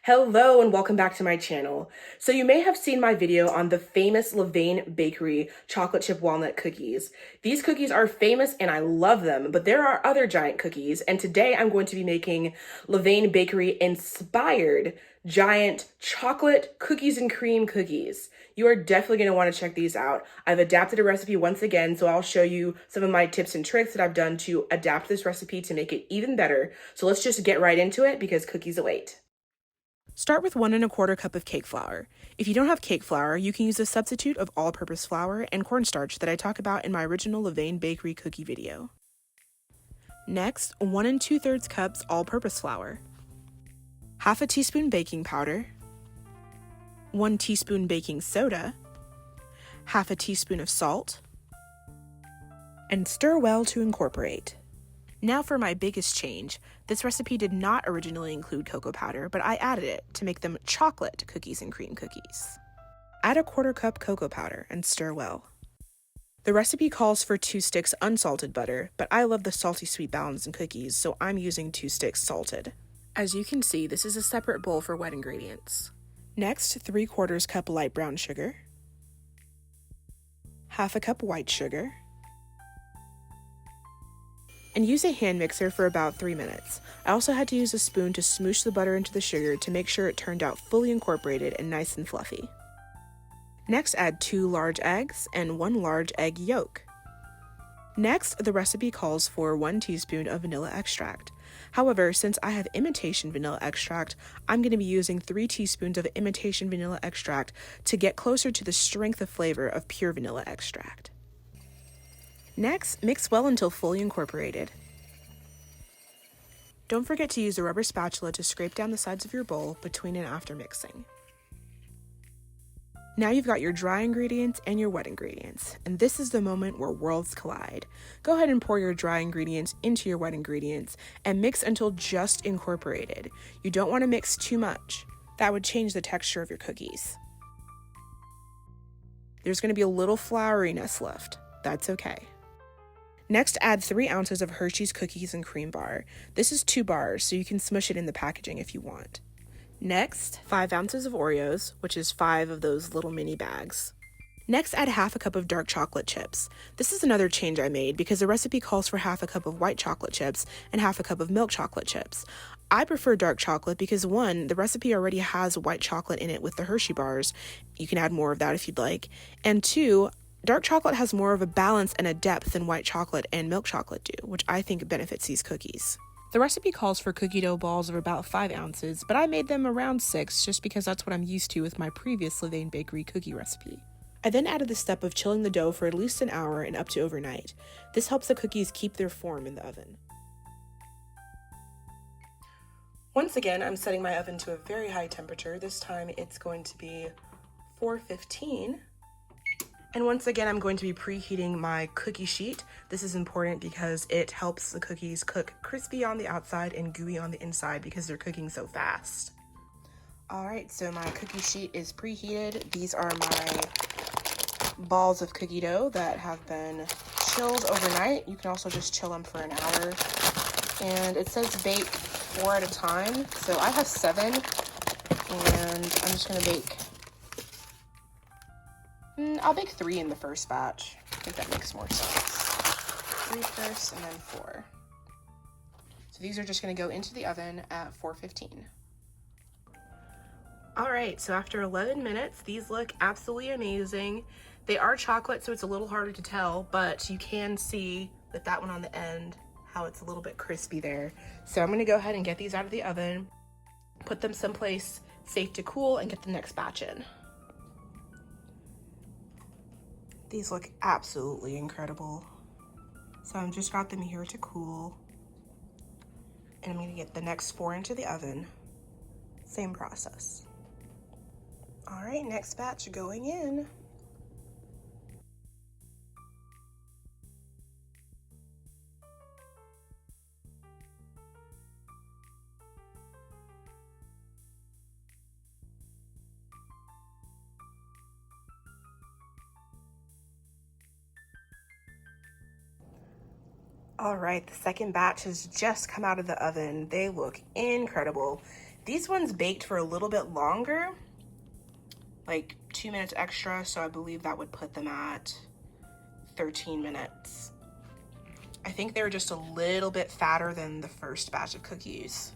Hello and welcome back to my channel. So you may have seen my video on the famous Levain Bakery chocolate chip walnut cookies. These cookies are famous and I love them, but there are other giant cookies, and today I'm going to be making Levain Bakery inspired giant chocolate cookies and cream cookies. You are definitely going to want to check these out. I've adapted a recipe once again, so I'll show you some of my tips and tricks that I've done to adapt this recipe to make it even better. So let's just get right into it because cookies await. Start with 1 1/4 cup of cake flour. If you don't have cake flour, you can use a substitute of all-purpose flour and cornstarch that I talk about in my original Levain Bakery cookie video. Next, 1 2/3 cups all-purpose flour, half a teaspoon baking powder, 1 teaspoon baking soda, half a teaspoon of salt, and stir well to incorporate. Now for my biggest change. This recipe did not originally include cocoa powder, but I added it to make them chocolate cookies and cream cookies. Add a 1/4 cup cocoa powder and stir well. The recipe calls for 2 sticks unsalted butter, but I love the salty sweet balance in cookies, so I'm using 2 sticks salted. As you can see, this is a separate bowl for wet ingredients. Next, 3/4 cup light brown sugar, half a cup white sugar, and use a hand mixer for about 3 minutes. I also had to use a spoon to smoosh the butter into the sugar to make sure it turned out fully incorporated and nice and fluffy. Next, add 2 large eggs and 1 large egg yolk. Next, the recipe calls for 1 teaspoon of vanilla extract. However, since I have imitation vanilla extract, I'm going to be using 3 teaspoons of imitation vanilla extract to get closer to the strength of flavor of pure vanilla extract. Next, mix well until fully incorporated. Don't forget to use a rubber spatula to scrape down the sides of your bowl between and after mixing. Now you've got your dry ingredients and your wet ingredients, and this is the moment where worlds collide. Go ahead and pour your dry ingredients into your wet ingredients and mix until just incorporated. You don't want to mix too much. That would change the texture of your cookies. There's going to be a little flouriness left. That's okay. Next, add 3 ounces of Hershey's Cookies and Cream Bar. This is 2 bars, so you can smush it in the packaging if you want. Next, 5 ounces of Oreos, which is 5 of those little mini bags. Next, add half a cup of dark chocolate chips. This is another change I made because the recipe calls for half a cup of white chocolate chips and half a cup of milk chocolate chips. I prefer dark chocolate because 1, the recipe already has white chocolate in it with the Hershey bars. You can add more of that if you'd like. And 2, dark chocolate has more of a balance and a depth than white chocolate and milk chocolate do, which I think benefits these cookies. The recipe calls for cookie dough balls of about 5 ounces, but I made them around 6 just because that's what I'm used to with my previous Levain Bakery cookie recipe. I then added the step of chilling the dough for at least an hour and up to overnight. This helps the cookies keep their form in the oven. Once again, I'm setting my oven to a very high temperature. This time it's going to be 415. And once again, I'm going to be preheating my cookie sheet. This is important because it helps the cookies cook crispy on the outside and gooey on the inside because they're cooking so fast. All right, so my cookie sheet is preheated. These are my balls of cookie dough that have been chilled overnight. You can also just chill them for an hour. And it says bake 4 at a time. So I have 7, and I'm just gonna bake I'll bake 3 in the first batch. I think that makes more sense. 3 first and then 4. So these are just going to go into the oven at 415. All right, so after 11 minutes, these look absolutely amazing. They are chocolate, so it's a little harder to tell, but you can see with that one on the end how it's a little bit crispy there. So I'm going to go ahead and get these out of the oven, put them someplace safe to cool, and get the next batch in. These look absolutely incredible. So I've just got them here to cool. And I'm gonna get the next 4 into the oven. Same process. All right, next batch going in. All right, the second batch has just come out of the oven. They look incredible. These ones baked for a little bit longer, like 2 minutes extra, so I believe that would put them at 13 minutes. I think they're just a little bit fatter than the first batch of cookies,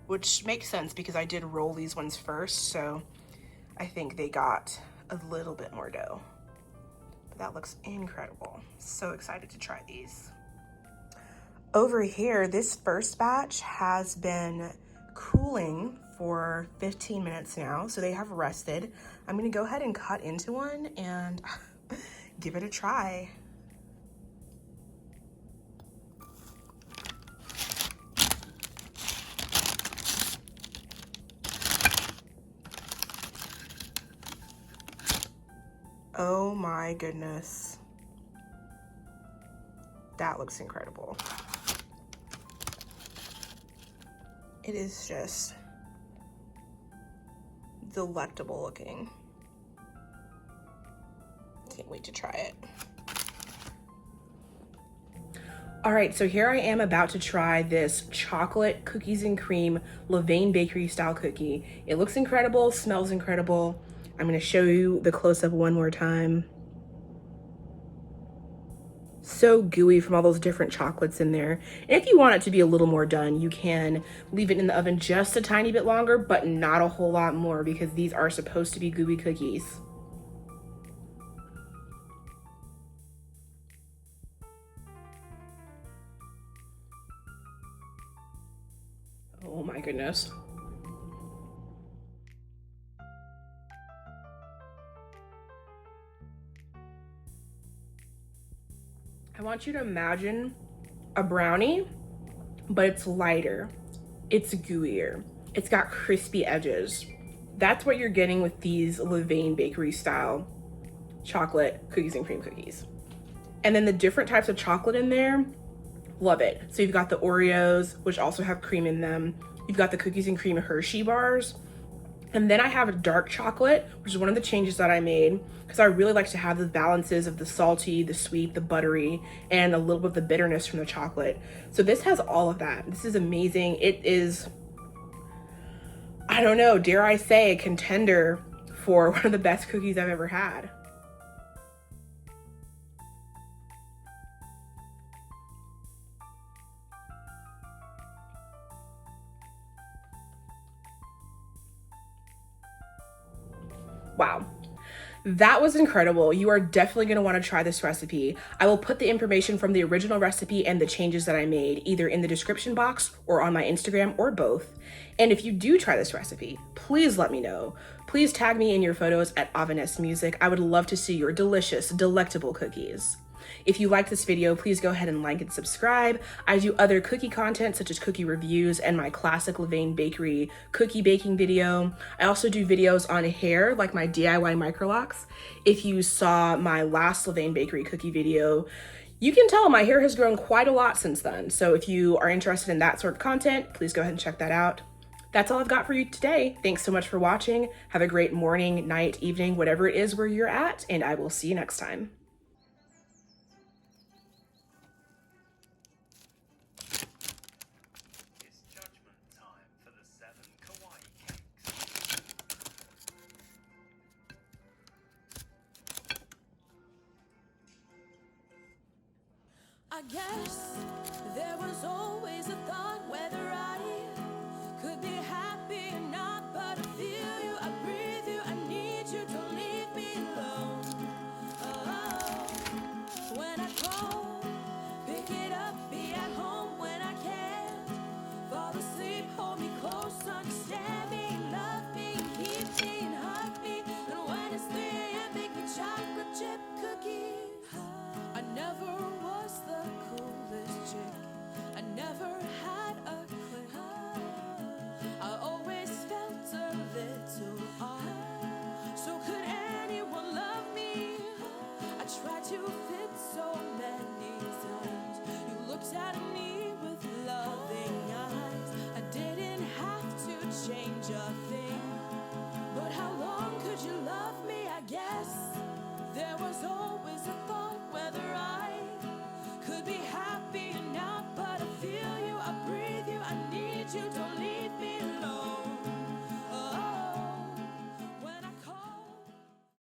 which makes sense because I did roll these ones first, so I think they got a little bit more dough. But that looks incredible. So excited to try these. Over here, this first batch has been cooling for 15 minutes now, so they have rested. I'm gonna go ahead and cut into one and give it a try. Oh my goodness. That looks incredible. It is just delectable looking. Can't wait to try it. All right, so here I am about to try this chocolate cookies and cream Levain Bakery style cookie. It looks incredible, smells incredible. I'm gonna show you the close-up one more time. So gooey from all those different chocolates in there. And if you want it to be a little more done, you can leave it in the oven just a tiny bit longer, but not a whole lot more because these are supposed to be gooey cookies. Oh my goodness. I want you to imagine a brownie, but it's lighter, it's gooier, it's got crispy edges. That's what you're getting with these Levain Bakery style chocolate cookies and cream cookies. And then the different types of chocolate in there, love it. So you've got the Oreos, which also have cream in them. You've got the cookies and cream Hershey bars. And then I have a dark chocolate, which is one of the changes that I made because I really like to have the balances of the salty, the sweet, the buttery, and a little bit of the bitterness from the chocolate. So this has all of that. This is amazing. It is, I don't know, dare I say, a contender for one of the best cookies I've ever had. Wow. That was incredible. You are definitely going to want to try this recipe. I will put the information from the original recipe and the changes that I made either in the description box or on my Instagram or both. And if you do try this recipe, please let me know. Please tag me in your photos at Avanest Music. I would love to see your delicious, delectable cookies. If you like this video, please go ahead and like and subscribe. I do other cookie content such as cookie reviews and my classic Levain Bakery cookie baking video. I also do videos on hair, like my DIY microlocks. If you saw my last Levain Bakery cookie video, you can tell my hair has grown quite a lot since then. So if you are interested in that sort of content, please go ahead and check that out. That's all I've got for you today. Thanks so much for watching. Have a great morning, night, evening, whatever it is where you're at, and I will see you next time. I guess there was always a thought whether